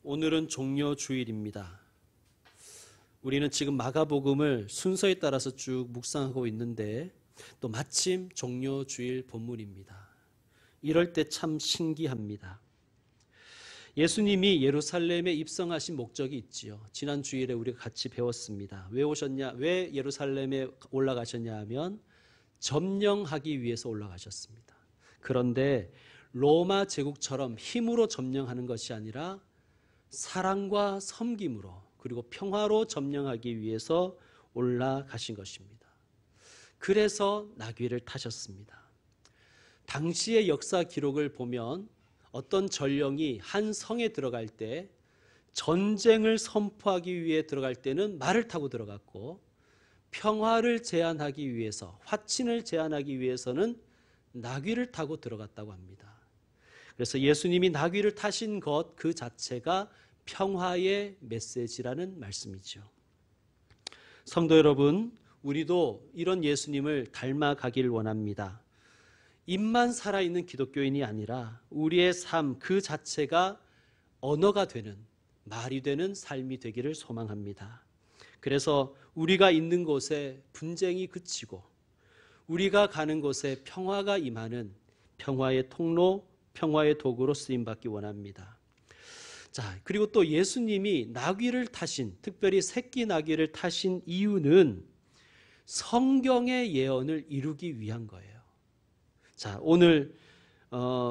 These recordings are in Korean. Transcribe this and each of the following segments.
오늘은 종려주일입니다. 우리는 지금 마가복음을 순서에 따라서 쭉 묵상하고 있는데 또 마침 종려주일 본문입니다. 이럴 때 참 신기합니다. 예수님이 예루살렘에 입성하신 목적이 있지요. 지난 주일에 우리가 같이 배웠습니다. 왜 예루살렘에 올라가셨냐 하면 점령하기 위해서 올라가셨습니다. 그런데 로마 제국처럼 힘으로 점령하는 것이 아니라 사랑과 섬김으로 그리고 평화로 점령하기 위해서 올라가신 것입니다. 그래서 나귀를 타셨습니다. 당시의 역사 기록을 보면 어떤 전령이 한 성에 들어갈 때 전쟁을 선포하기 위해 들어갈 때는 말을 타고 들어갔고, 평화를 제안하기 위해서, 화친을 제안하기 위해서는 나귀를 타고 들어갔다고 합니다. 그래서 예수님이 나귀를 타신 것 그 자체가 평화의 메시지라는 말씀이죠. 성도 여러분, 우리도 이런 예수님을 닮아가길 원합니다. 입만 살아있는 기독교인이 아니라 우리의 삶 그 자체가 언어가 되는, 말이 되는 삶이 되기를 소망합니다. 그래서 우리가 있는 곳에 분쟁이 그치고 우리가 가는 곳에 평화가 임하는 평화의 통로, 평화의 도구로 쓰임받기 원합니다. 자, 그리고 또 예수님이 나귀를 타신, 특별히 새끼 나귀를 타신 이유는 성경의 예언을 이루기 위한 거예요. 자, 오늘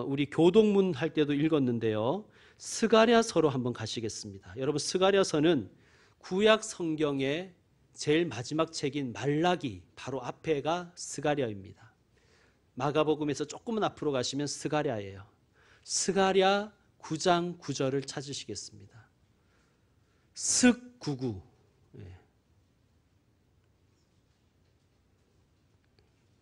우리 교동문 할 때도 읽었는데요. 스가랴서로 한번 가시겠습니다. 여러분, 스가랴서는 구약 성경의 제일 마지막 책인 말라기 바로 앞에가 스가랴입니다. 마가복음에서 조금만 앞으로 가시면 스가랴예요. 스가랴 9장 9절을 찾으시겠습니다. 슥99.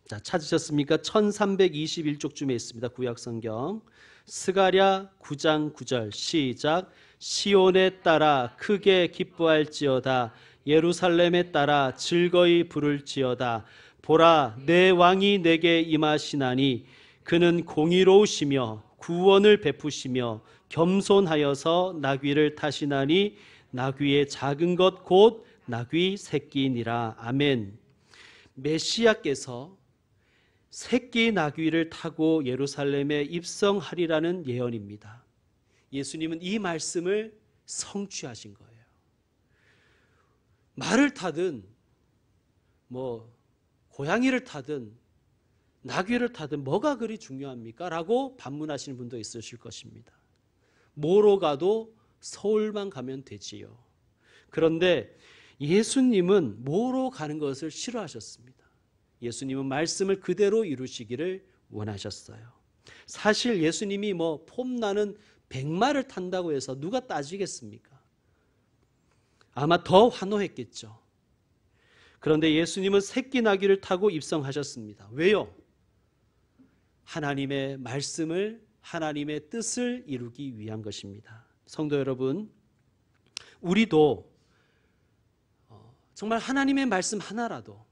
자, 찾으셨습니까? 1321쪽쯤에 있습니다. 구약성경. 스가랴 9장 9절 시작. 시온에 따라 크게 기뻐할지어다. 예루살렘에 따라 즐거이 부를지어다. 보라, 내 왕이 내게 임하시나니 그는 공의로우시며 구원을 베푸시며 겸손하여서 나귀를 타시나니 나귀의 작은 것 곧 나귀 새끼니라. 아멘. 메시아께서 새끼 나귀를 타고 예루살렘에 입성하리라는 예언입니다. 예수님은 이 말씀을 성취하신 거예요. 말을 타든 고양이를 타든 나귀를 타든 뭐가 그리 중요합니까? 라고 반문하시는 분도 있으실 것입니다. 뭐로 가도 서울만 가면 되지요. 그런데 예수님은 뭐로 가는 것을 싫어하셨습니다. 예수님은 말씀을 그대로 이루시기를 원하셨어요. 사실 예수님이 폼나는 백마를 탄다고 해서 누가 따지겠습니까? 아마 더 환호했겠죠. 그런데 예수님은 새끼 나귀를 타고 입성하셨습니다. 왜요? 하나님의 말씀을, 하나님의 뜻을 이루기 위한 것입니다. 성도 여러분, 우리도 정말 하나님의 말씀 하나라도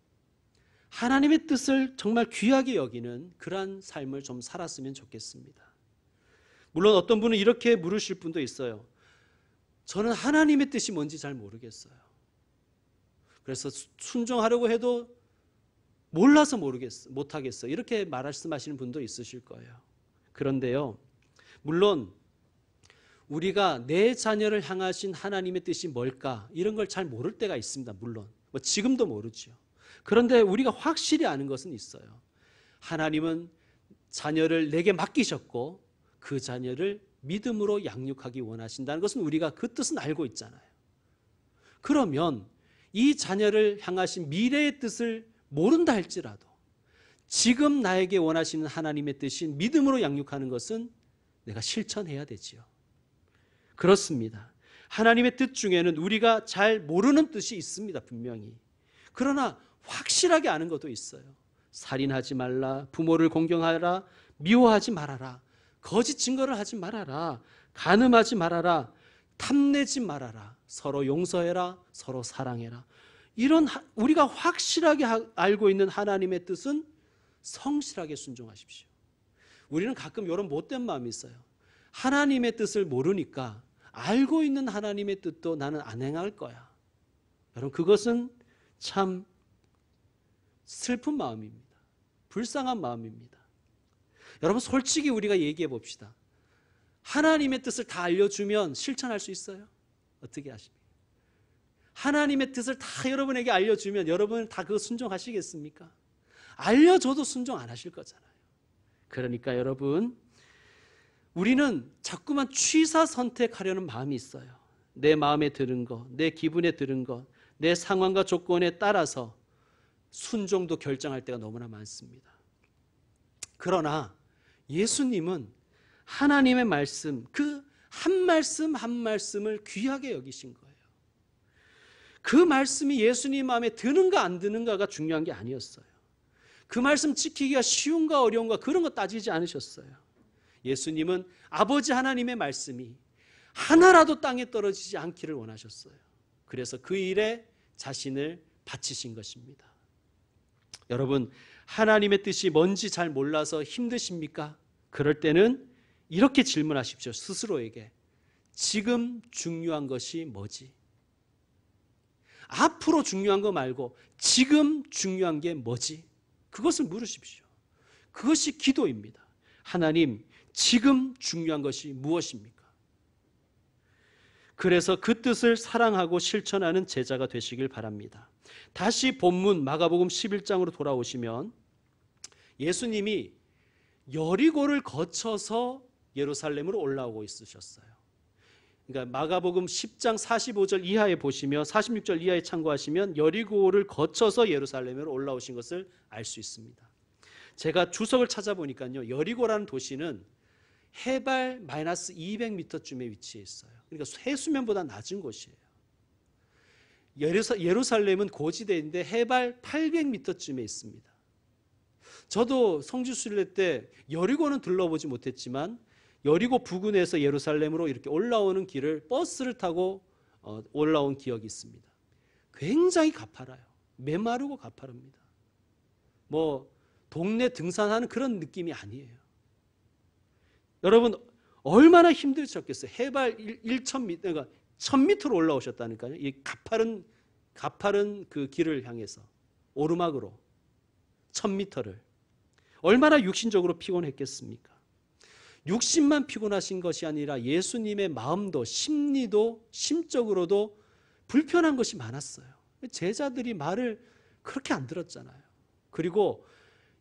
하나님의 뜻을 정말 귀하게 여기는 그러한 삶을 좀 살았으면 좋겠습니다. 물론 어떤 분은 이렇게 물으실 분도 있어요. 저는 하나님의 뜻이 뭔지 잘 모르겠어요. 그래서 순종하려고 해도 몰라서 못하겠어요. 이렇게 말씀하시는 분도 있으실 거예요. 그런데요, 물론 우리가 내 자녀를 향하신 하나님의 뜻이 뭘까 이런 걸 잘 모를 때가 있습니다. 물론 지금도 모르죠. 그런데 우리가 확실히 아는 것은 있어요. 하나님은 자녀를 내게 맡기셨고 그 자녀를 믿음으로 양육하기 원하신다는 것은 우리가 그 뜻은 알고 있잖아요. 그러면 이 자녀를 향하신 미래의 뜻을 모른다 할지라도 지금 나에게 원하시는 하나님의 뜻인 믿음으로 양육하는 것은 내가 실천해야 되지요. 그렇습니다. 하나님의 뜻 중에는 우리가 잘 모르는 뜻이 있습니다. 분명히. 그러나 확실하게 아는 것도 있어요. 살인하지 말라, 부모를 공경하라, 미워하지 말아라, 거짓 증거를 하지 말아라, 간음하지 말아라, 탐내지 말아라, 서로 용서해라, 서로 사랑해라. 이런 우리가 확실하게 알고 있는 하나님의 뜻은 성실하게 순종하십시오. 우리는 가끔 이런 못된 마음이 있어요. 하나님의 뜻을 모르니까 알고 있는 하나님의 뜻도 나는 안 행할 거야. 여러분, 그것은 참 슬픈 마음입니다. 불쌍한 마음입니다. 여러분, 솔직히 우리가 얘기해 봅시다. 하나님의 뜻을 다 알려주면 실천할 수 있어요? 어떻게 하십니까? 하나님의 뜻을 다 여러분에게 알려주면 여러분은 다 그거 순종하시겠습니까? 알려줘도 순종 안 하실 거잖아요. 그러니까 여러분, 우리는 자꾸만 취사 선택하려는 마음이 있어요. 내 마음에 드는 것, 내 기분에 드는 것, 내 상황과 조건에 따라서 순종도 결정할 때가 너무나 많습니다. 그러나 예수님은 하나님의 말씀, 그 한 말씀 한 말씀을 귀하게 여기신 거예요. 그 말씀이 예수님 마음에 드는가 안 드는가가 중요한 게 아니었어요. 그 말씀 지키기가 쉬운가 어려운가 그런 거 따지지 않으셨어요. 예수님은 아버지 하나님의 말씀이 하나라도 땅에 떨어지지 않기를 원하셨어요. 그래서 그 일에 자신을 바치신 것입니다. 여러분, 하나님의 뜻이 뭔지 잘 몰라서 힘드십니까? 그럴 때는 이렇게 질문하십시오. 스스로에게. 지금 중요한 것이 뭐지? 앞으로 중요한 거 말고 지금 중요한 게 뭐지? 그것을 물으십시오. 그것이 기도입니다. 하나님, 지금 중요한 것이 무엇입니까? 그래서 그 뜻을 사랑하고 실천하는 제자가 되시길 바랍니다. 다시 본문 마가복음 11장으로 돌아오시면 예수님이 여리고를 거쳐서 예루살렘으로 올라오고 있으셨어요. 그러니까 마가복음 10장 45절 이하에 보시면 46절 이하에 참고하시면 여리고를 거쳐서 예루살렘으로 올라오신 것을 알 수 있습니다. 제가 주석을 찾아보니까요, 여리고라는 도시는 해발 마이너스 200m쯤에 위치해 있어요. 그러니까 해수면보다 낮은 곳이에요. 예루살렘은 고지대인데 해발 800m쯤에 있습니다. 저도 성지순례 때 여리고는 둘러보지 못했지만 여리고 부근에서 예루살렘으로 이렇게 올라오는 길을 버스를 타고 올라온 기억이 있습니다. 굉장히 가파라요. 메마르고 가파릅니다. 뭐 동네 등산하는 그런 느낌이 아니에요. 여러분, 얼마나 힘드셨겠어요. 해발 1,000m, 그러니까 1,000m로 올라오셨다니까요. 이 가파른 그 길을 향해서 오르막으로 1,000m를. 얼마나 육신적으로 피곤했겠습니까? 육신만 피곤하신 것이 아니라 예수님의 마음도 심리도 심적으로도 불편한 것이 많았어요. 제자들이 말을 그렇게 안 들었잖아요. 그리고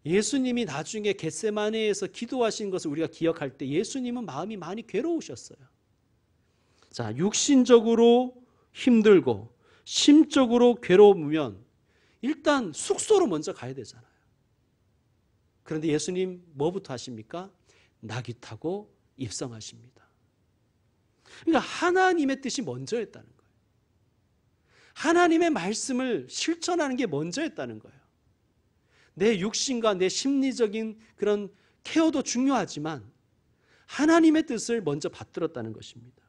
예수님이 나중에 겟세마네에서 기도하신 것을 우리가 기억할 때 예수님은 마음이 많이 괴로우셨어요. 자, 육신적으로 힘들고 심적으로 괴로우면 일단 숙소로 먼저 가야 되잖아요. 그런데 예수님 뭐부터 하십니까? 나귀 타고 입성하십니다. 그러니까 하나님의 뜻이 먼저였다는 거예요. 하나님의 말씀을 실천하는 게 먼저였다는 거예요. 내 육신과 내 심리적인 그런 케어도 중요하지만 하나님의 뜻을 먼저 받들었다는 것입니다.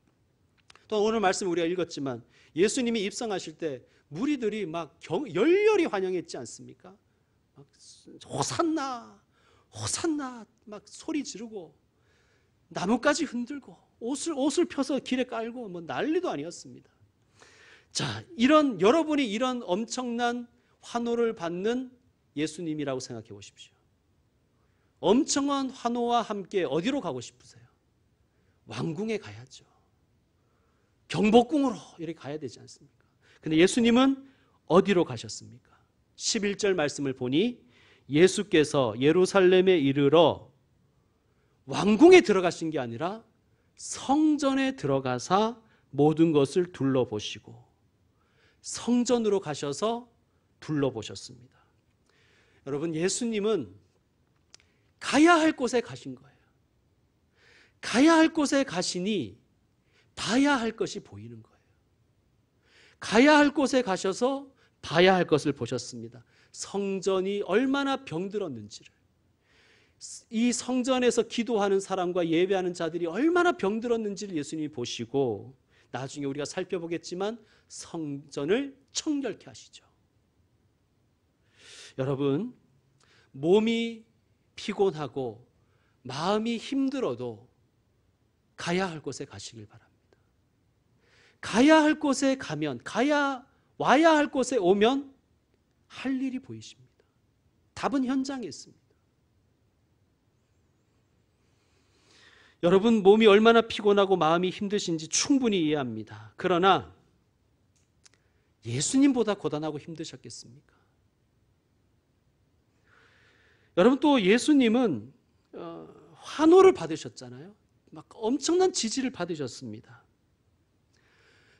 또 오늘 말씀 우리가 읽었지만 예수님이 입성하실 때 무리들이 막 열렬히 환영했지 않습니까? 막 호산나 호산나 막 소리 지르고 나뭇가지 흔들고 옷을 펴서 길에 깔고 뭐 난리도 아니었습니다. 자, 여러분이 이런 엄청난 환호를 받는 예수님이라고 생각해 보십시오. 엄청난 환호와 함께 어디로 가고 싶으세요? 왕궁에 가야죠. 경복궁으로 이렇게 가야 되지 않습니까? 근데 예수님은 어디로 가셨습니까? 11절 말씀을 보니 예수께서 예루살렘에 이르러 왕궁에 들어가신 게 아니라 성전에 들어가사 모든 것을 둘러보시고 성전으로 가셔서 둘러보셨습니다. 여러분, 예수님은 가야 할 곳에 가신 거예요. 가야 할 곳에 가시니 봐야 할 것이 보이는 거예요. 가야 할 곳에 가셔서 봐야 할 것을 보셨습니다. 성전이 얼마나 병들었는지를, 이 성전에서 기도하는 사람과 예배하는 자들이 얼마나 병들었는지를 예수님이 보시고 나중에 우리가 살펴보겠지만 성전을 청결케 하시죠. 여러분, 몸이 피곤하고 마음이 힘들어도 가야 할 곳에 가시길 바랍니다. 가야 할 곳에 가면, 와야 할 곳에 오면 할 일이 보이십니다. 답은 현장에 있습니다. 여러분 몸이 얼마나 피곤하고 마음이 힘드신지 충분히 이해합니다. 그러나 예수님보다 고단하고 힘드셨겠습니까? 여러분 또 예수님은 환호를 받으셨잖아요. 막 엄청난 지지를 받으셨습니다.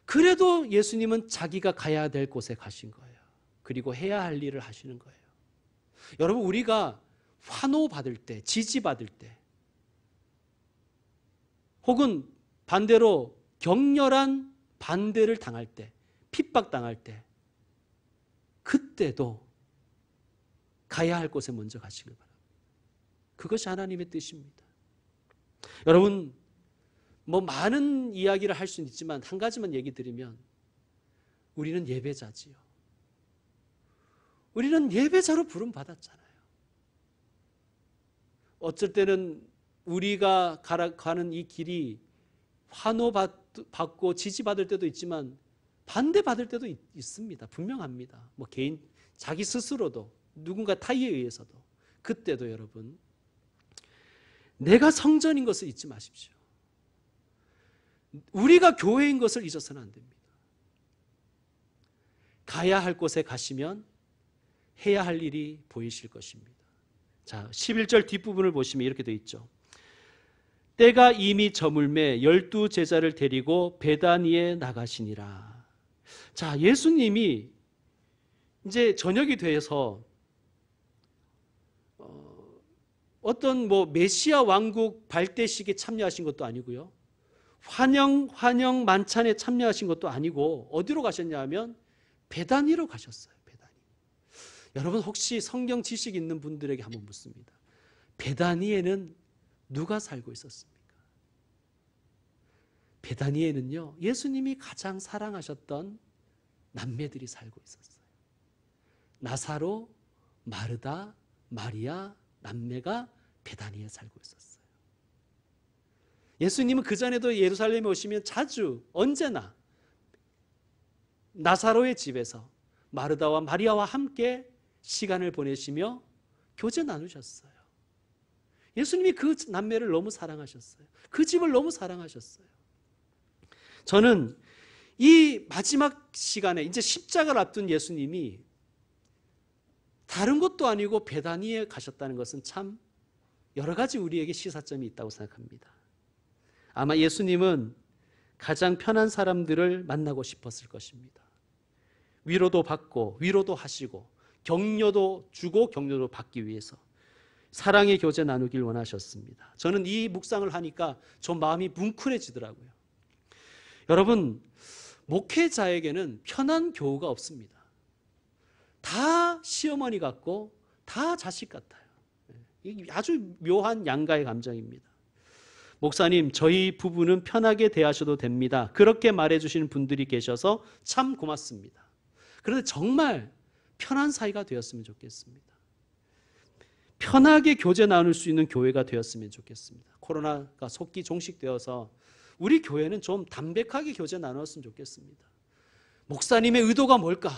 그래도 예수님은 자기가 가야 될 곳에 가신 거예요. 그리고 해야 할 일을 하시는 거예요. 여러분 우리가 환호 받을 때, 지지 받을 때, 혹은 반대로 격렬한 반대를 당할 때, 핍박당할 때, 그때도 가야 할 곳에 먼저 가시길 바랍니다. 그것이 하나님의 뜻입니다. 여러분 많은 이야기를 할 수는 있지만 한 가지만 얘기 드리면 우리는 예배자지요. 우리는 예배자로 부름 받았잖아요. 어쩔 때는 우리가 가는 이 길이 환호받고 지지받을 때도 있지만 반대받을 때도 있습니다. 분명합니다. 개인 자기 스스로도 누군가 타의에 의해서도. 그때도 여러분 내가 성전인 것을 잊지 마십시오. 우리가 교회인 것을 잊어서는 안 됩니다. 가야 할 곳에 가시면 해야 할 일이 보이실 것입니다. 자, 11절 뒷부분을 보시면 이렇게 되어 있죠. 때가 이미 저물매 12 제자를 데리고 베다니에 나가시니라. 자, 예수님이 이제 저녁이 돼서 어떤 메시아 왕국 발대식에 참여하신 것도 아니고요. 환영 만찬에 참여하신 것도 아니고 어디로 가셨냐 하면 베다니로 가셨어요. 베다니. 여러분 혹시 성경 지식 있는 분들에게 한번 묻습니다. 베다니에는 누가 살고 있었습니까? 베다니에는요, 예수님이 가장 사랑하셨던 남매들이 살고 있었어요. 나사로, 마르다, 마리아 남매가 베다니에 살고 있었어요. 예수님은 그전에도 예루살렘에 오시면 자주 언제나 나사로의 집에서 마르다와 마리아와 함께 시간을 보내시며 교제 나누셨어요. 예수님이 그 남매를 너무 사랑하셨어요. 그 집을 너무 사랑하셨어요. 저는 이 마지막 시간에 이제 십자가를 앞둔 예수님이 다른 곳도 아니고 베다니에 가셨다는 것은 참 여러 가지 우리에게 시사점이 있다고 생각합니다. 아마 예수님은 가장 편한 사람들을 만나고 싶었을 것입니다. 위로도 받고 위로도 하시고 격려도 주고 격려도 받기 위해서 사랑의 교제 나누길 원하셨습니다. 저는 이 묵상을 하니까 좀 마음이 뭉클해지더라고요. 여러분, 목회자에게는 편한 교우가 없습니다. 다 시어머니 같고 다 자식 같아요. 아주 묘한 양가의 감정입니다. 목사님, 저희 부부는 편하게 대하셔도 됩니다. 그렇게 말해주시는 분들이 계셔서 참 고맙습니다. 그런데 정말 편한 사이가 되었으면 좋겠습니다. 편하게 교제 나눌 수 있는 교회가 되었으면 좋겠습니다. 코로나가 속기 종식되어서 우리 교회는 좀 담백하게 교제 나눴으면 좋겠습니다. 목사님의 의도가 뭘까?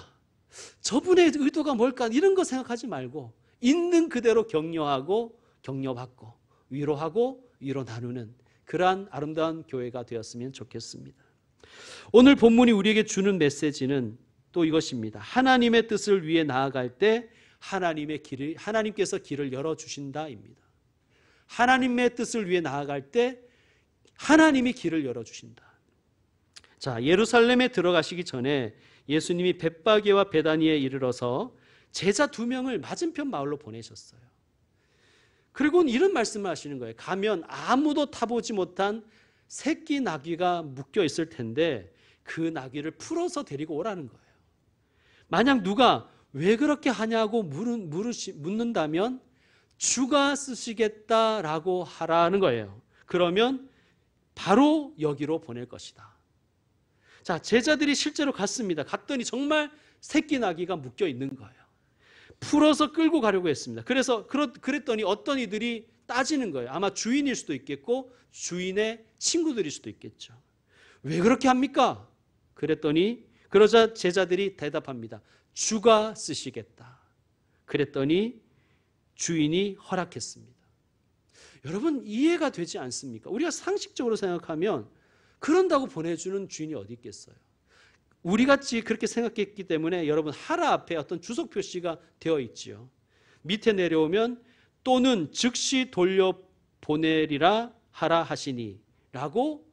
저분의 의도가 뭘까? 이런 거 생각하지 말고 있는 그대로 격려하고 격려받고 위로하고 위로 나누는 그러한 아름다운 교회가 되었으면 좋겠습니다. 오늘 본문이 우리에게 주는 메시지는 또 이것입니다. 하나님의 뜻을 위해 나아갈 때 하나님께서 길을 열어주신다입니다. 하나님의 뜻을 위해 나아갈 때 하나님이 길을 열어주신다. 자, 예루살렘에 들어가시기 전에 예수님이 벳바게와 베다니에 이르러서 제자 2명을 맞은편 마을로 보내셨어요. 그리고는 이런 말씀을 하시는 거예요. 가면 아무도 타보지 못한 새끼 나귀가 묶여 있을 텐데 그 나귀를 풀어서 데리고 오라는 거예요. 만약 누가 왜 그렇게 하냐고 묻는다면 주가 쓰시겠다라고 하라는 거예요. 그러면 바로 여기로 보낼 것이다. 자, 제자들이 실제로 갔습니다. 갔더니 정말 새끼 나귀가 묶여 있는 거예요. 풀어서 끌고 가려고 했습니다. 그랬더니 어떤 이들이 따지는 거예요. 아마 주인일 수도 있겠고 주인의 친구들일 수도 있겠죠. 왜 그렇게 합니까? 그랬더니 그러자 제자들이 대답합니다. 주가 쓰시겠다. 그랬더니 주인이 허락했습니다. 여러분 이해가 되지 않습니까? 우리가 상식적으로 생각하면 그런다고 보내주는 주인이 어디 있겠어요? 우리같이 그렇게 생각했기 때문에 여러분 하라 앞에 어떤 주석 표시가 되어 있지요. 밑에 내려오면 또는 즉시 돌려보내리라 하라 하시니 라고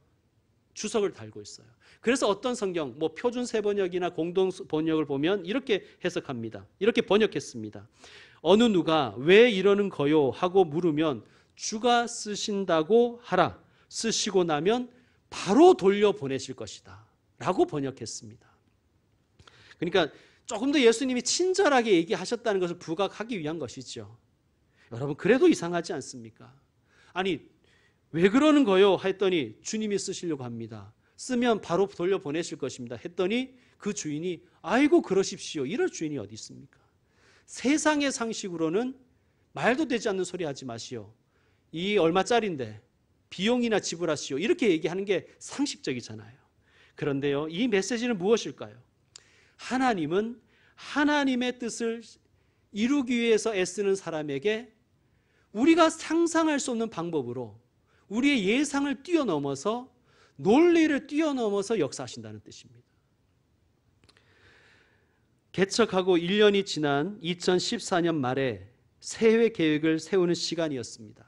주석을 달고 있어요. 그래서 어떤 성경, 표준 세번역이나 공동 번역을 보면 이렇게 해석합니다. 이렇게 번역했습니다. 어느 누가 왜 이러는 거요 하고 물으면 주가 쓰신다고 하라. 쓰시고 나면 바로 돌려보내실 것이다 라고 번역했습니다. 그러니까 조금 더 예수님이 친절하게 얘기하셨다는 것을 부각하기 위한 것이죠. 여러분 그래도 이상하지 않습니까? 아니 왜 그러는 거요? 했더니 주님이 쓰시려고 합니다. 쓰면 바로 돌려보내실 것입니다. 했더니 그 주인이 아이고 그러십시오. 이럴 주인이 어디 있습니까? 세상의 상식으로는 말도 되지 않는 소리 하지 마시오. 이 얼마짜린데 비용이나 지불하시오. 이렇게 얘기하는 게 상식적이잖아요. 그런데요, 이 메시지는 무엇일까요? 하나님은 하나님의 뜻을 이루기 위해서 애쓰는 사람에게 우리가 상상할 수 없는 방법으로 우리의 예상을 뛰어넘어서 논리를 뛰어넘어서 역사하신다는 뜻입니다. 개척하고 1년이 지난 2014년 말에 새해 계획을 세우는 시간이었습니다.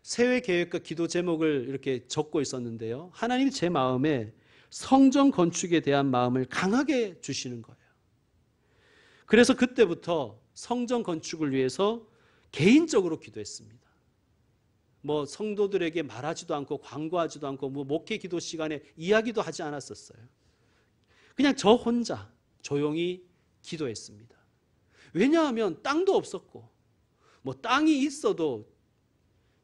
새해 계획과 기도 제목을 이렇게 적고 있었는데요. 하나님이 제 마음에 성전 건축에 대한 마음을 강하게 주시는 거예요. 그래서 그때부터 성전 건축을 위해서 개인적으로 기도했습니다. 성도들에게 말하지도 않고 광고하지도 않고 목회 기도 시간에 이야기도 하지 않았었어요. 그냥 저 혼자 조용히 기도했습니다. 왜냐하면 땅도 없었고 땅이 있어도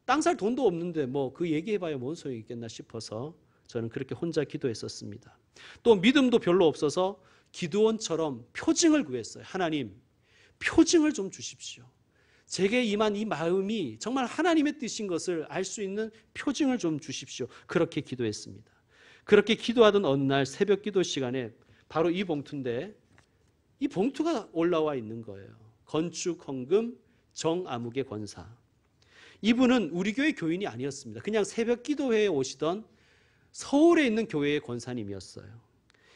땅 살 돈도 없는데 그 얘기해봐야 뭔 소용이 있겠나 싶어서 저는 그렇게 혼자 기도했었습니다. 또 믿음도 별로 없어서 기드온처럼 표징을 구했어요. 하나님, 표징을 좀 주십시오. 제게 임한 이 마음이 정말 하나님의 뜻인 것을 알 수 있는 표징을 좀 주십시오. 그렇게 기도했습니다. 그렇게 기도하던 어느 날 새벽 기도 시간에 바로 이 봉투인데 이 봉투가 올라와 있는 거예요. 건축 헌금 정아무개 권사. 이분은 우리 교회 교인이 아니었습니다. 그냥 새벽 기도회에 오시던 서울에 있는 교회의 권사님이었어요.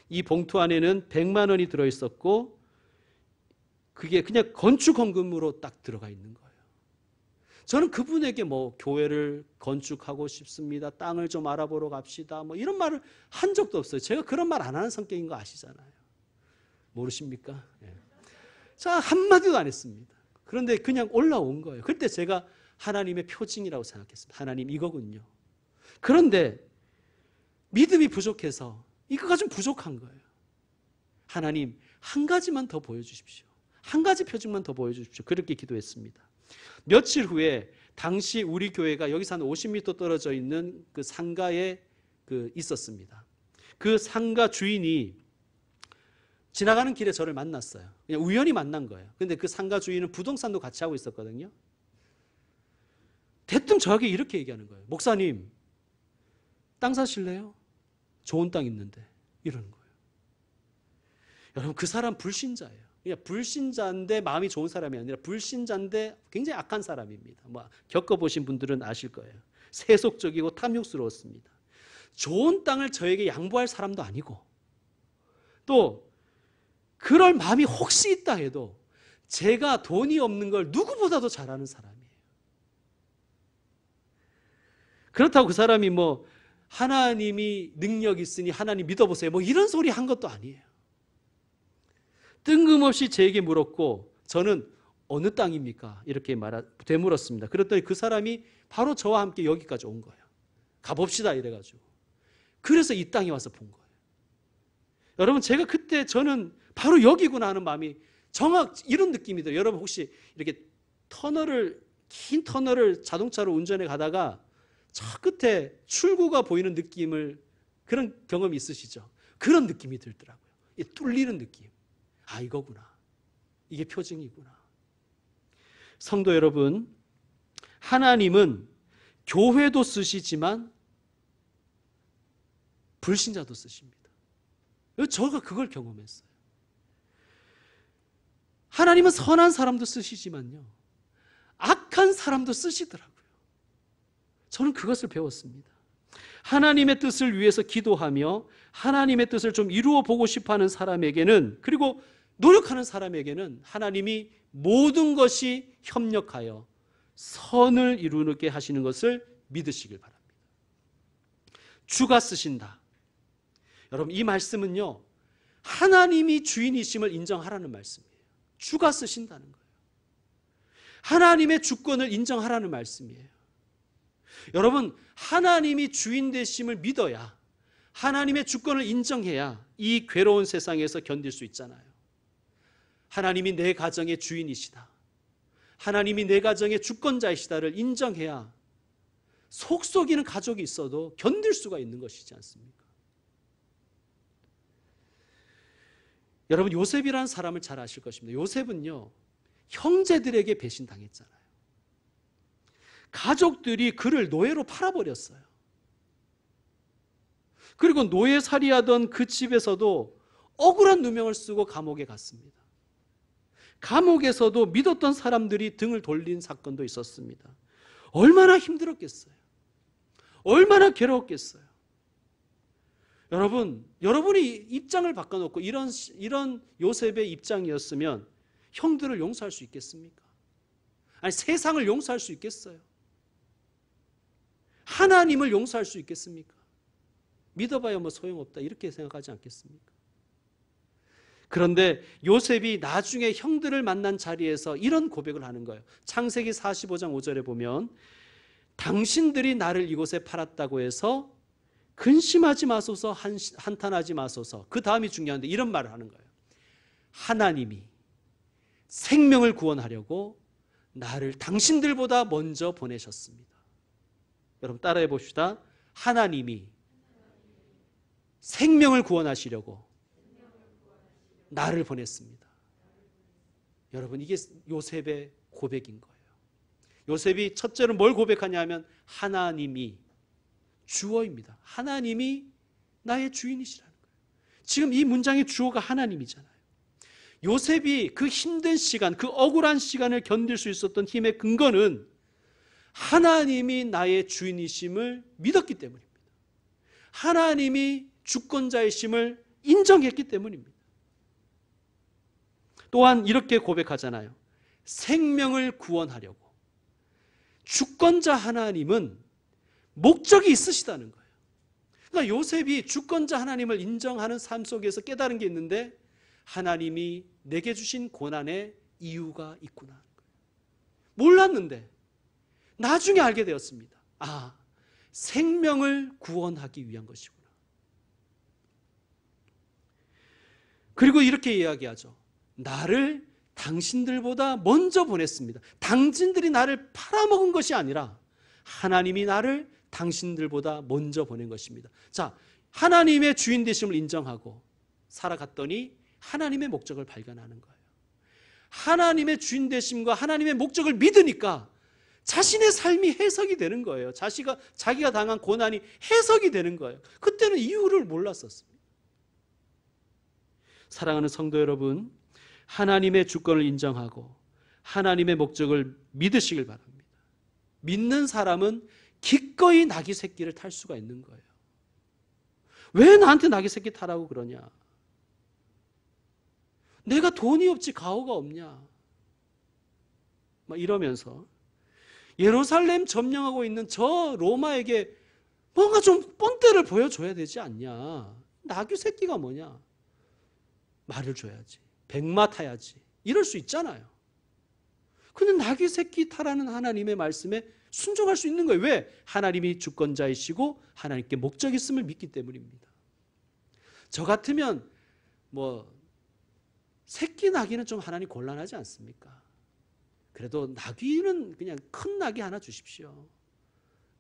이 봉투 안에는 100만 원이 들어있었고 그게 그냥 건축 헌금으로 딱 들어가 있는 거예요. 저는 그분에게 교회를 건축하고 싶습니다. 땅을 좀 알아보러 갑시다. 이런 말을 한 적도 없어요. 제가 그런 말 안 하는 성격인 거 아시잖아요. 모르십니까? 네. 자, 한마디도 안 했습니다. 그런데 그냥 올라온 거예요. 그때 제가 하나님의 표징이라고 생각했습니다. 하나님 이거군요. 그런데 믿음이 부족해서 이거가 좀 부족한 거예요. 하나님 한 가지만 더 보여주십시오. 한 가지 표징만 더 보여주십시오. 그렇게 기도했습니다. 며칠 후에 당시 우리 교회가 여기서 한 50m 떨어져 있는 그 상가에 있었습니다. 그 상가 주인이 지나가는 길에 저를 만났어요. 그냥 우연히 만난 거예요. 근데 그 상가 주인은 부동산도 같이 하고 있었거든요. 대뜸 저에게 이렇게 얘기하는 거예요. 목사님, 땅 사실래요? 좋은 땅 있는데. 이러는 거예요. 여러분 그 사람 불신자예요. 그냥 불신자인데 마음이 좋은 사람이 아니라 불신자인데 굉장히 악한 사람입니다. 겪어보신 분들은 아실 거예요. 세속적이고 탐욕스러웠습니다. 좋은 땅을 저에게 양보할 사람도 아니고 또 그럴 마음이 혹시 있다 해도 제가 돈이 없는 걸 누구보다도 잘 아는 사람이에요. 그렇다고 그 사람이 하나님이 능력 있으니 하나님 믿어보세요. 이런 소리 한 것도 아니에요. 뜬금없이 제게 물었고 저는 어느 땅입니까? 이렇게 되물었습니다. 그랬더니 그 사람이 바로 저와 함께 여기까지 온 거예요. 가봅시다 이래가지고. 그래서 이 땅에 와서 본 거예요. 여러분 제가 그때 저는 바로 여기구나 하는 마음이 이런 느낌이 들어요. 여러분 혹시 이렇게 긴 터널을 자동차로 운전해 가다가 저 끝에 출구가 보이는 그런 경험이 있으시죠? 그런 느낌이 들더라고요. 뚫리는 느낌. 아, 이거구나. 이게 표징이구나. 성도 여러분, 하나님은 교회도 쓰시지만 불신자도 쓰십니다. 저가 그걸 경험했어요. 하나님은 선한 사람도 쓰시지만요, 악한 사람도 쓰시더라고요. 저는 그것을 배웠습니다. 하나님의 뜻을 위해서 기도하며 하나님의 뜻을 좀 이루어 보고 싶어하는 사람에게는, 그리고 노력하는 사람에게는 하나님이 모든 것이 협력하여 선을 이루게 하시는 것을 믿으시길 바랍니다. 주가 쓰신다. 여러분, 이 말씀은요, 하나님이 주인이심을 인정하라는 말씀이에요. 주가 쓰신다는 거예요. 하나님의 주권을 인정하라는 말씀이에요. 여러분, 하나님이 주인 되심을 믿어야, 하나님의 주권을 인정해야 이 괴로운 세상에서 견딜 수 있잖아요. 하나님이 내 가정의 주인이시다, 하나님이 내 가정의 주권자이시다를 인정해야 속 썩이는 가족이 있어도 견딜 수가 있는 것이지 않습니까? 여러분, 요셉이라는 사람을 잘 아실 것입니다. 요셉은요, 형제들에게 배신당했잖아요. 가족들이 그를 노예로 팔아버렸어요. 그리고 노예살이하던 그 집에서도 억울한 누명을 쓰고 감옥에 갔습니다. 감옥에서도 믿었던 사람들이 등을 돌린 사건도 있었습니다. 얼마나 힘들었겠어요. 얼마나 괴로웠겠어요. 여러분, 여러분이 입장을 바꿔놓고 이런 요셉의 입장이었으면 형들을 용서할 수 있겠습니까? 아니, 세상을 용서할 수 있겠어요? 하나님을 용서할 수 있겠습니까? 믿어봐야 뭐 소용없다, 이렇게 생각하지 않겠습니까? 그런데 요셉이 나중에 형들을 만난 자리에서 이런 고백을 하는 거예요. 창세기 45장 5절에 보면, 당신들이 나를 이곳에 팔았다고 해서 근심하지 마소서, 한탄하지 마소서. 그 다음이 중요한데 이런 말을 하는 거예요. 하나님이 생명을 구원하려고 나를 당신들보다 먼저 보내셨습니다. 여러분, 따라해 봅시다. 하나님이 생명을 구원하시려고 나를 보냈습니다. 여러분, 이게 요셉의 고백인 거예요. 요셉이 첫째로 뭘 고백하냐면 하나님이 주어입니다. 하나님이 나의 주인이시라는 거예요. 지금 이 문장의 주어가 하나님이잖아요. 요셉이 그 힘든 시간, 그 억울한 시간을 견딜 수 있었던 힘의 근거는 하나님이 나의 주인이심을 믿었기 때문입니다. 하나님이 주권자이심을 인정했기 때문입니다. 또한 이렇게 고백하잖아요. 생명을 구원하려고. 주권자 하나님은 목적이 있으시다는 거예요. 그러니까 요셉이 주권자 하나님을 인정하는 삶 속에서 깨달은 게 있는데, 하나님이 내게 주신 고난에 이유가 있구나 하는 거예요. 몰랐는데 나중에 알게 되었습니다. 아, 생명을 구원하기 위한 것이구나. 그리고 이렇게 이야기하죠. 나를 당신들보다 먼저 보냈습니다. 당신들이 나를 팔아먹은 것이 아니라 하나님이 나를 당신들보다 먼저 보낸 것입니다. 자, 하나님의 주인 되심을 인정하고 살아갔더니 하나님의 목적을 발견하는 거예요. 하나님의 주인 되심과 하나님의 목적을 믿으니까 자신의 삶이 해석이 되는 거예요. 자기가 당한 고난이 해석이 되는 거예요. 그때는 이유를 몰랐었습니다. 사랑하는 성도 여러분, 하나님의 주권을 인정하고 하나님의 목적을 믿으시길 바랍니다. 믿는 사람은 기꺼이 낙이 새끼를 탈 수가 있는 거예요. 왜 나한테 낙이 새끼 타라고 그러냐? 내가 돈이 없지 가오가 없냐? 막 이러면서 예루살렘 점령하고 있는 저 로마에게 뭔가 좀 뻔때를 보여줘야 되지 않냐? 낙이 새끼가 뭐냐? 말을 줘야지. 백마 타야지. 이럴 수 있잖아요. 근데 낙이 새끼 타라는 하나님의 말씀에 순종할 수 있는 거예요. 왜? 하나님이 주권자이시고 하나님께 목적이 있음을 믿기 때문입니다. 저 같으면 새끼 나귀는 좀 하나님 곤란하지 않습니까? 그래도 나귀는 그냥 큰 나귀 하나 주십시오.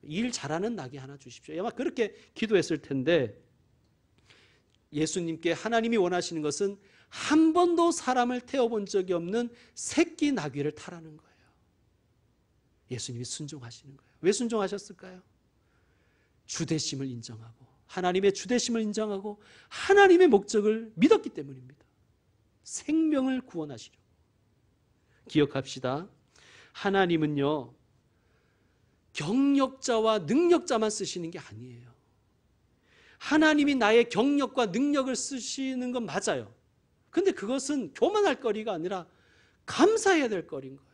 일 잘하는 나귀 하나 주십시오. 아마 그렇게 기도했을 텐데, 예수님께 하나님이 원하시는 것은 한 번도 사람을 태워본 적이 없는 새끼 나귀를 타라는 거예요. 예수님이 순종하시는 거예요. 왜 순종하셨을까요? 주되심을 인정하고 하나님의 주되심을 인정하고 하나님의 목적을 믿었기 때문입니다. 생명을 구원하시려. 기억합시다. 하나님은요, 경력자와 능력자만 쓰시는 게 아니에요. 하나님이 나의 경력과 능력을 쓰시는 건 맞아요. 근데 그것은 교만할 거리가 아니라 감사해야 될 거리인 거예요.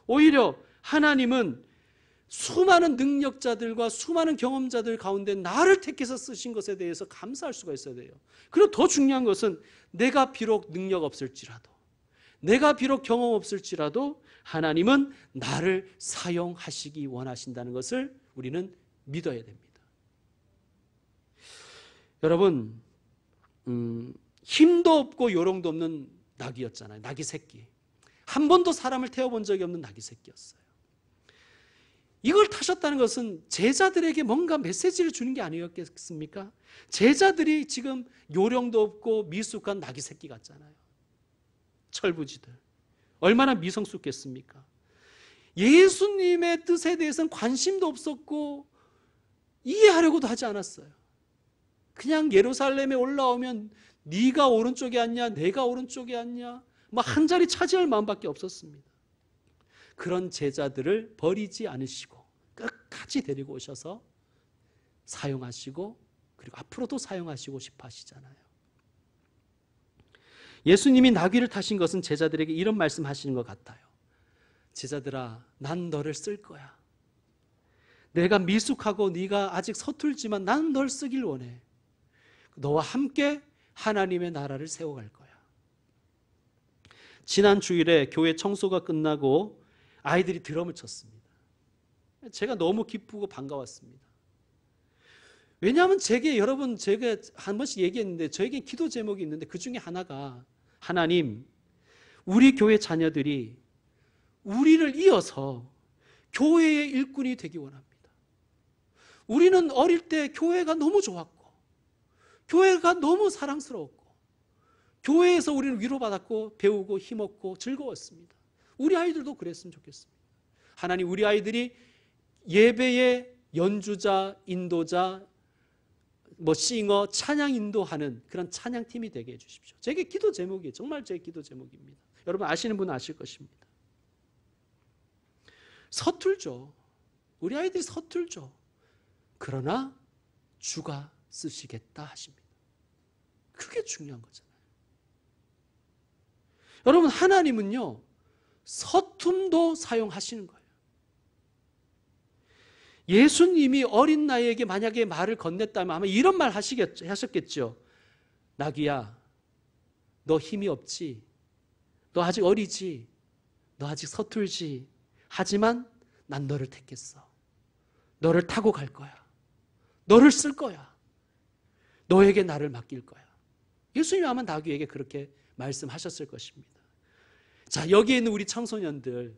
오히려 하나님은 수많은 능력자들과 수많은 경험자들 가운데 나를 택해서 쓰신 것에 대해서 감사할 수가 있어야 돼요. 그리고 더 중요한 것은 내가 비록 능력 없을지라도, 내가 비록 경험 없을지라도 하나님은 나를 사용하시기 원하신다는 것을 우리는 믿어야 됩니다. 여러분, 힘도 없고 요령도 없는 나귀였잖아요. 나귀 새끼. 한 번도 사람을 태워본 적이 없는 나귀 새끼였어요. 이걸 타셨다는 것은 제자들에게 뭔가 메시지를 주는 게 아니었겠습니까? 제자들이 지금 요령도 없고 미숙한 나귀 새끼 같잖아요. 철부지들. 얼마나 미성숙했습니까? 예수님의 뜻에 대해서는 관심도 없었고 이해하려고도 하지 않았어요. 그냥 예루살렘에 올라오면 네가 오른쪽에 앉냐, 내가 오른쪽에 앉냐, 뭐 한 자리 차지할 마음밖에 없었습니다. 그런 제자들을 버리지 않으시고 끝까지 데리고 오셔서 사용하시고 그리고 앞으로도 사용하시고 싶어 하시잖아요. 예수님이 나귀를 타신 것은 제자들에게 이런 말씀하시는 것 같아요. 제자들아, 난 너를 쓸 거야. 내가 미숙하고 네가 아직 서툴지만 난 널 쓰길 원해. 너와 함께 하나님의 나라를 세워갈 거야. 지난 주일에 교회 청소가 끝나고 아이들이 드럼을 쳤습니다. 제가 너무 기쁘고 반가웠습니다. 왜냐하면 제가 한 번씩 얘기했는데 저에게 기도 제목이 있는데 그 중에 하나가 하나님, 우리 교회 자녀들이 우리를 이어서 교회의 일꾼이 되기 원합니다. 우리는 어릴 때 교회가 너무 좋았고 교회가 너무 사랑스러웠고 교회에서 우리는 위로받았고 배우고 힘없고 즐거웠습니다. 우리 아이들도 그랬으면 좋겠습니다. 하나님, 우리 아이들이 예배의 연주자, 인도자, 싱어, 찬양 인도하는 그런 찬양팀이 되게 해주십시오. 제게 기도 제목이에요. 정말 제 기도 제목입니다. 여러분 아시는 분은 아실 것입니다. 서툴죠. 우리 아이들이 서툴죠. 그러나 주가 쓰시겠다 하십니다. 그게 중요한 거잖아요. 여러분, 하나님은요, 서툼도 사용하시는 거예요. 예수님이 어린 나이에게 만약에 말을 건넸다면 아마 이런 말 하셨겠죠. 나귀야, 너 힘이 없지? 너 아직 어리지? 너 아직 서툴지? 하지만 난 너를 택했어. 너를 타고 갈 거야. 너를 쓸 거야. 너에게 나를 맡길 거야. 예수님이 아마 나귀에게 그렇게 말씀하셨을 것입니다. 자, 여기에 있는 우리 청소년들,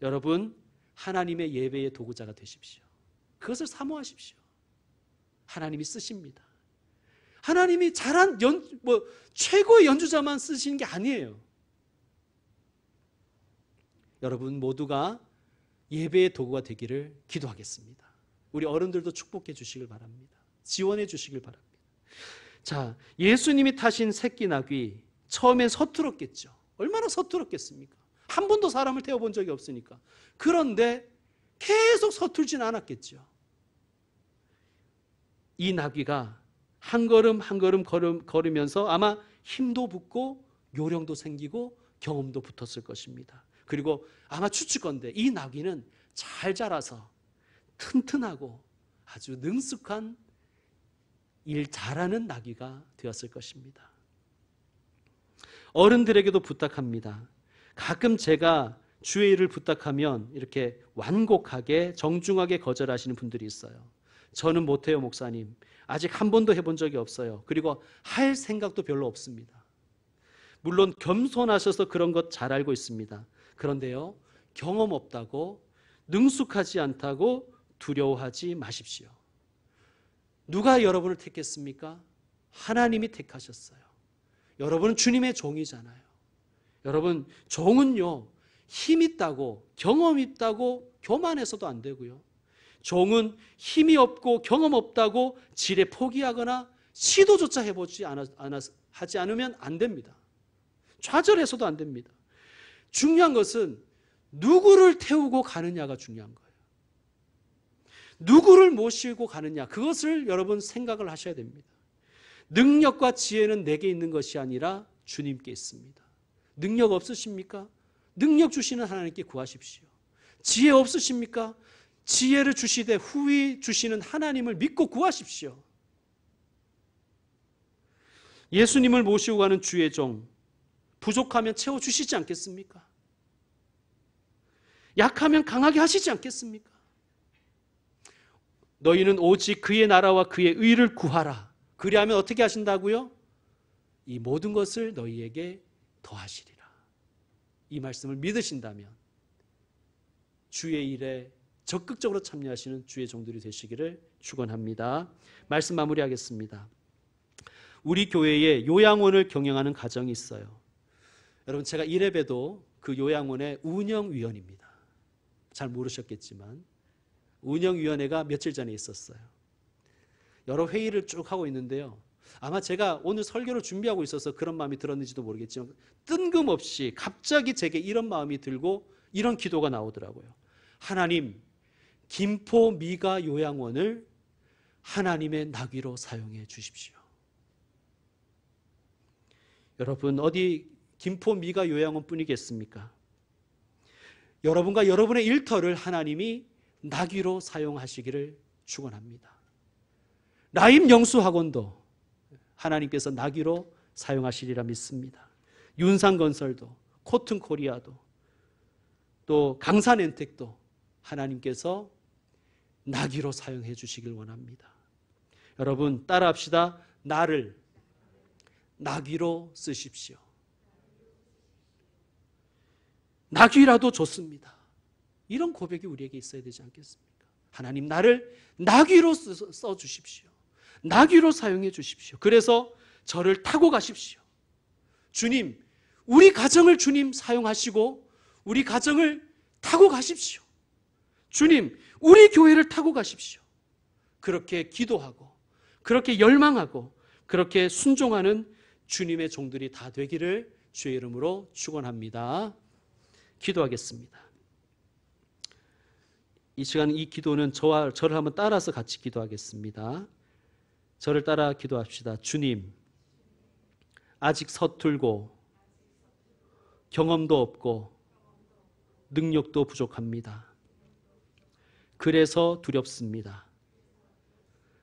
여러분, 하나님의 예배의 도구자가 되십시오. 그것을 사모하십시오. 하나님이 쓰십니다. 하나님이 잘한 최고의 연주자만 쓰시는 게 아니에요. 여러분 모두가 예배의 도구가 되기를 기도하겠습니다. 우리 어른들도 축복해 주시길 바랍니다. 지원해 주시길 바랍니다. 자, 예수님이 타신 새끼 나귀, 처음엔 서툴었겠죠. 얼마나 서툴었겠습니까? 한 번도 사람을 태워본 적이 없으니까. 그런데 계속 서툴진 않았겠죠. 이 나귀가 한 걸음 한 걸음 걸으면서 아마 힘도 붙고 요령도 생기고 경험도 붙었을 것입니다. 그리고 아마 추측건데 이 나귀는 잘 자라서 튼튼하고 아주 능숙한 일 잘하는 나귀가 되었을 것입니다. 어른들에게도 부탁합니다. 가끔 제가 주의 일을 부탁하면 이렇게 완곡하게 정중하게 거절하시는 분들이 있어요. 저는 못해요, 목사님. 아직 한 번도 해본 적이 없어요. 그리고 할 생각도 별로 없습니다. 물론 겸손하셔서 그런 것 잘 알고 있습니다. 그런데요, 경험 없다고, 능숙하지 않다고 두려워하지 마십시오. 누가 여러분을 택했습니까? 하나님이 택하셨어요. 여러분은 주님의 종이잖아요. 여러분, 종은요, 힘 있다고, 경험 있다고 교만해서도 안 되고요. 종은 힘이 없고 경험 없다고 지레 포기하거나 시도조차 하지 않으면 안 됩니다. 좌절해서도 안 됩니다. 중요한 것은 누구를 태우고 가느냐가 중요한 거예요. 누구를 모시고 가느냐, 그것을 여러분 생각을 하셔야 됩니다. 능력과 지혜는 내게 있는 것이 아니라 주님께 있습니다. 능력 없으십니까? 능력 주시는 하나님께 구하십시오. 지혜 없으십니까? 지혜를 주시되 후히 주시는 하나님을 믿고 구하십시오. 예수님을 모시고 가는 주의 종, 부족하면 채워주시지 않겠습니까? 약하면 강하게 하시지 않겠습니까? 너희는 오직 그의 나라와 그의 의를 구하라. 그리하면 어떻게 하신다고요? 이 모든 것을 너희에게 더하시리라. 이 말씀을 믿으신다면 주의 일에 적극적으로 참여하시는 주의 종들이 되시기를 축원합니다. 말씀 마무리하겠습니다. 우리 교회에 요양원을 경영하는 가정이 있어요. 여러분, 제가 이래봬도 그 요양원의 운영위원입니다. 잘 모르셨겠지만 운영위원회가 며칠 전에 있었어요. 여러 회의를 쭉 하고 있는데요. 아마 제가 오늘 설교를 준비하고 있어서 그런 마음이 들었는지도 모르겠지만 뜬금없이 갑자기 제게 이런 마음이 들고 이런 기도가 나오더라고요. 하나님, 김포 미가 요양원을 하나님의 나귀로 사용해 주십시오. 여러분, 어디 김포 미가 요양원 뿐이겠습니까? 여러분과 여러분의 일터를 하나님이 나귀로 사용하시기를 축원합니다. 라임 영수학원도 하나님께서 나귀로 사용하시리라 믿습니다. 윤상건설도, 코튼코리아도, 또 강산엔텍도 하나님께서 나귀로 사용해 주시길 원합니다. 여러분, 따라합시다. 나를 나귀로 쓰십시오. 나귀라도 좋습니다. 이런 고백이 우리에게 있어야 되지 않겠습니까? 하나님, 나를 나귀로 써주십시오. 나귀로 사용해 주십시오. 그래서 저를 타고 가십시오. 주님, 우리 가정을 주님 사용하시고 우리 가정을 타고 가십시오. 주님, 우리 교회를 타고 가십시오. 그렇게 기도하고 그렇게 열망하고 그렇게 순종하는 주님의 종들이 다 되기를 주의 이름으로 축원합니다. 기도하겠습니다. 이 시간 이 기도는 저를 한번 따라서 같이 기도하겠습니다. 저를 따라 기도합시다. 주님, 아직 서툴고 경험도 없고 능력도 부족합니다. 그래서 두렵습니다.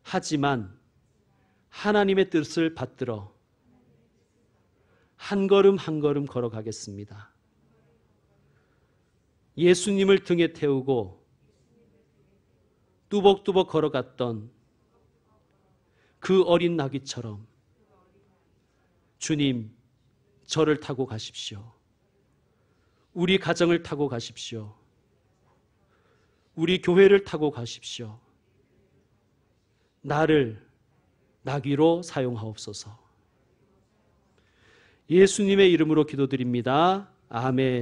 하지만 하나님의 뜻을 받들어 한 걸음 한 걸음 걸어가겠습니다. 예수님을 등에 태우고 뚜벅뚜벅 걸어갔던 그 어린 나귀처럼 주님, 저를 타고 가십시오. 우리 가정을 타고 가십시오. 우리 교회를 타고 가십시오. 나를 나귀로 사용하옵소서. 예수님의 이름으로 기도드립니다. 아멘.